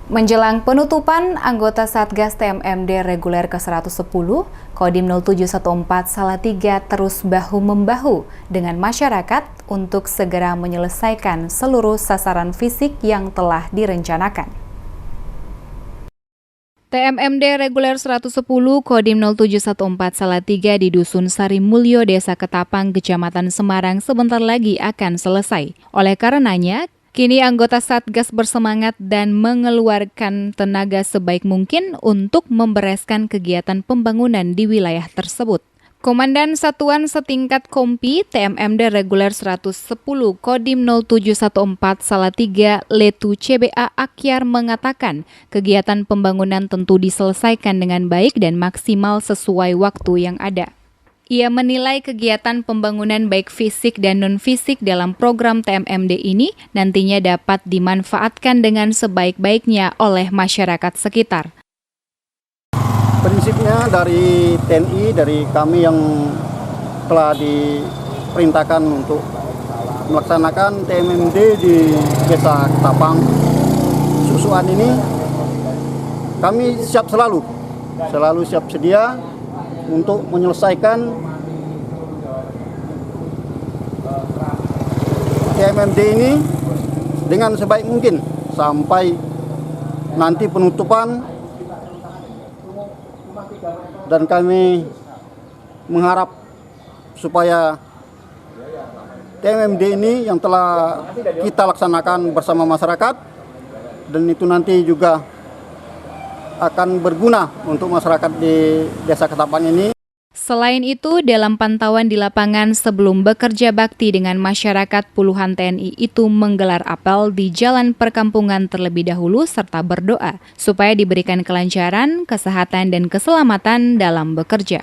Menjelang penutupan, anggota Satgas TMMD reguler ke-110, Kodim 0714 Salatiga terus bahu-membahu dengan masyarakat untuk segera menyelesaikan seluruh sasaran fisik yang telah direncanakan. TMMD reguler 110 Kodim 0714 Salatiga di Dusun Sari Mulyo, Desa Ketapang, Kecamatan Semarang sebentar lagi akan selesai. Oleh karenanya, kini anggota Satgas bersemangat dan mengeluarkan tenaga sebaik mungkin untuk membereskan kegiatan pembangunan di wilayah tersebut. Komandan Satuan Setingkat Kompi TMMD reguler 110 Kodim 0714 Salatiga Letu CBA Akyar mengatakan kegiatan pembangunan tentu diselesaikan dengan baik dan maksimal sesuai waktu yang ada. Ia menilai kegiatan pembangunan baik fisik dan non-fisik dalam program TMMD ini nantinya dapat dimanfaatkan dengan sebaik-baiknya oleh masyarakat sekitar. Prinsipnya dari TNI, dari kami yang telah diperintahkan untuk melaksanakan TMMD di Desa Ketapang, Susuan ini, kami siap selalu siap sedia untuk menyelesaikan TMMD ini dengan sebaik mungkin sampai nanti penutupan, dan kami mengharap supaya TMMD ini yang telah kita laksanakan bersama masyarakat dan itu nanti juga akan berguna untuk masyarakat di Desa Ketapang ini. Selain itu, dalam pantauan di lapangan sebelum bekerja bakti dengan masyarakat, puluhan TNI itu menggelar apel di jalan perkampungan terlebih dahulu serta berdoa supaya diberikan kelancaran, kesehatan, dan keselamatan dalam bekerja.